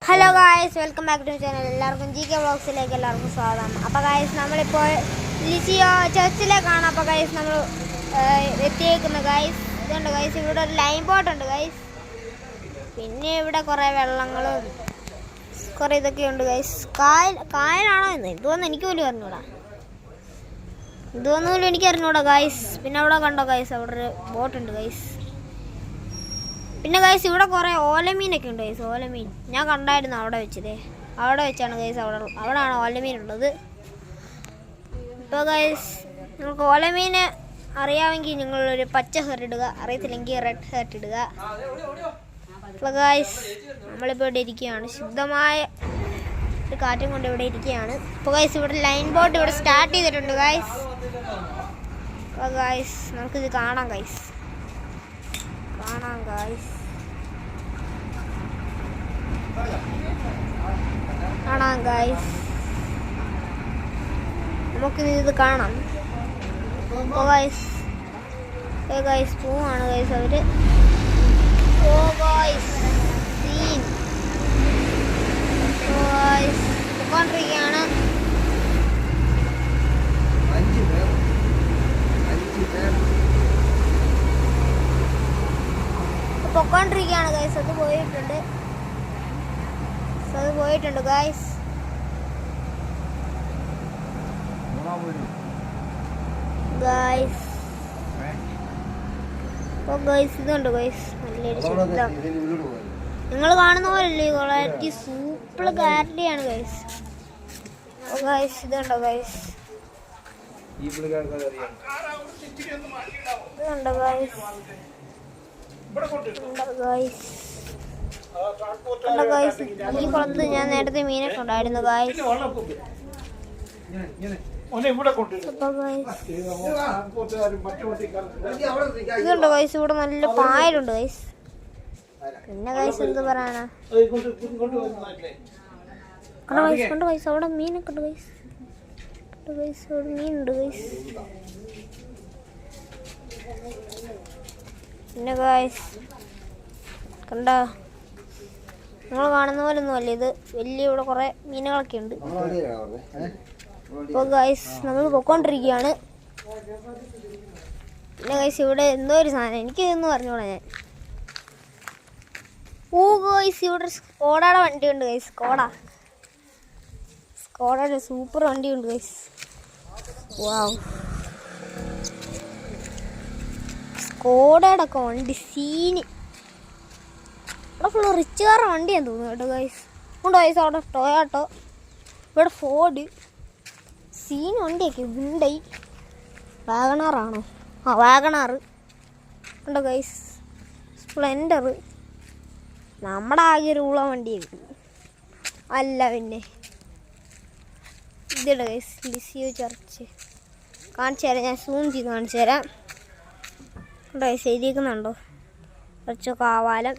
Hello guys, welcome back to channel. എല്ലാവർക്കും GK വ്ളോഗ്സിലേക്ക് എല്ലാവർക്കും സ്വാഗതം. അപ്പോൾ ഗായ്സ്, നമ്മളിപ്പോൾ ലിസിയോ ചർച്ചിലേക്കാണ്. അപ്പോൾ ഗായ്സ് നമ്മൾ എത്തിയേക്കുന്നത് ഗായ്സ്. ഇതുണ്ട് ഗായ്സ്, ഇവിടെ ഒരു ലൈൻ ബോട്ടുണ്ട് ഗായ്സ്. പിന്നെ ഇവിടെ കുറേ വെള്ളങ്ങളും കുറേ ഇതൊക്കെയുണ്ട് ഗായ്സ്. കായലാണോ എന്ന് ഇതൊന്നും എനിക്ക് പോലും അറിഞ്ഞൂടാ. ഇതൊന്നും എനിക്ക് അറിഞ്ഞൂടാ ഗായ്സ്. പിന്നെ അവിടെ കണ്ടോ ഗായ്സ്, അവിടെ ഒരു ബോട്ടുണ്ട് ഗായ്സ്. പിന്നെ ഗൈസ് ഇവിടെ കുറേ ഓലമീനൊക്കെ ഉണ്ട് ഗൈസ്. ഓലമീൻ ഞാൻ കണ്ടായിരുന്നു അവിടെ വെച്ചാണ് ഗൈസ്. അവിടെയാണ് ഓലമീൻ ഉള്ളത്. ഇപ്പോൾ ഗൈസ് നിങ്ങൾക്ക് ഓലമീൻ അറിയാമെങ്കിൽ നിങ്ങളൊരു പച്ച ഹെർട്ട് ഇടുക, അറിയത്തില്ലെങ്കിൽ റെഡ് ഹെർട്ട് ഇടുക. ഇപ്പോൾ ഗൈസ് നമ്മളിപ്പോൾ ഇവിടെ ഇരിക്കുകയാണ്, ശുദ്ധമായ ഒരു കാറ്റും കൊണ്ട് ഇവിടെ ഇരിക്കുകയാണ്. ഇപ്പോൾ ഗൈസ് ഇവിടെ ലൈൻ ബോട്ട് ഇവിടെ സ്റ്റാർട്ട് ചെയ്തിട്ടുണ്ട് ഗൈസ്. അപ്പോൾ ഗൈസ് നമുക്കിത് കാണാം ഗൈസ്. നമുക്കിത് കാണാം. പോവാണ് ഗൈസ് അവര്. പോയിക്കൊണ്ടിരിക്കുകയാണ്. പൊക്കോണ്ടിരിക്കുകയാണ് ഗൈസ്. അത് പോയിട്ടുണ്ട് ഗൈസ്. ഇതുണ്ട് ഗൈസ്, നല്ലൊരു ശബ്ദം. നിങ്ങൾ കാണുന്ന പോലല്ലേ, ക്വാളിറ്റി സൂപ്പർ ക്ലാരിറ്റിയാണ് ഗൈസ്. ഇതുണ്ടോ ഗൈസ്, ഈ കുളത്ത് ഞാൻ നേരത്തെ മീനൊക്കെ ഉണ്ടായിരുന്നു ഗൈസ്. ഇതുണ്ടോ ഗൈസ്, ഇവിടെ നല്ല പായലുണ്ട് ഗൈസ്. പിന്നെ ഗൈസ് എന്ത് പറയാനാ, കണ്ടോ ഗൈസ് അവിടെ മീനൊക്കെ ഉണ്ട് ഗൈസ്. അവിടെ മീനുണ്ട് ഗൈസ്. പിന്നെ ഗൈസ് കണ്ടോ, നിങ്ങൾ കാണുന്ന പോലെ ഒന്നും അല്ല ഇത്. ഇവിടെ കുറേ മീനുകളൊക്കെ ഉണ്ട്. അപ്പോൾ ഗൈസ് നമ്മൾ പൊക്കോണ്ടിരിക്കുകയാണ്. പിന്നെ ഗൈസ് ഇവിടെ എന്തോ ഒരു സാധനം, എനിക്കിതൊന്നും പറഞ്ഞോളാം ഞാൻ. ഗൈസ് ഇവിടെ സ്കോഡയുടെ വണ്ടിയുണ്ട് ഗൈസ്. സ്കോഡയുടെ സൂപ്പർ വണ്ടിയുണ്ട് ഗൈസ്. വാവ്, സ്കോഡയുടെ ഒക്കെ വണ്ടി സീന്. ഇവിടെ ഫുള്ള് റിച്ചുകാരുടെ വണ്ടിയാന്ന് തോന്നുന്നു കേട്ടോ ഗൈസ്. ഉണ്ട് ഗൈസ് അവിടെ ടൊയാട്ടോ, ഇവിടെ ഫോർഡ്, സീൻ വണ്ടിയൊക്കെ. ഹുണ്ടായി വാഗണാറാണോ? വാഗണാറ് ഉണ്ടോ ഗൈസ്. സ്പ്ലെൻഡർ, നമ്മുടെ ആകെ ഒരു ഉള്ള വണ്ടിയൊക്കെ അല്ല. പിന്നെ ഇതുണ്ട് ഗൈസ്, ലിസിയോ ചർച്ച് കാണിച്ചു തരാം. ഞാൻ സൂം ചെയ്ത് കാണിച്ചു തരാം. ഉണ്ടോ ഗൈസ്, എഴുതിയിരിക്കുന്നുണ്ടോ? കുറച്ച് കാവാലം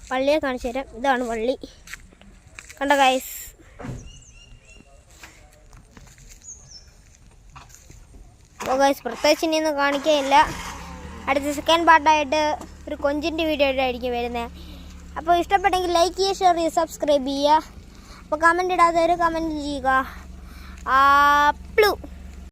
പള്ളിയെ കാണിച്ചു തരാം. ഇതാണ് പള്ളി, കണ്ടോ ഗൈസ്. അപ്പോൾ ഗൈസ് പ്രത്യേകിച്ച് ഇനിയൊന്നും കാണിക്കുകയില്ല. അടുത്ത സെക്കൻഡ് പാർട്ടായിട്ട് ഒരു കൊഞ്ചിൻ്റെ വീഡിയോ ആയിരിക്കും വരുന്നത്. അപ്പോൾ ഇഷ്ടപ്പെട്ടെങ്കിൽ ലൈക്ക് ചെയ്യുക, ഷെയർ ചെയ്യുക, സബ്സ്ക്രൈബ് ചെയ്യുക. അപ്പോൾ കമൻറ്റ് ഇടാത്തവർ കമൻറ്റ് ചെയ്യുക.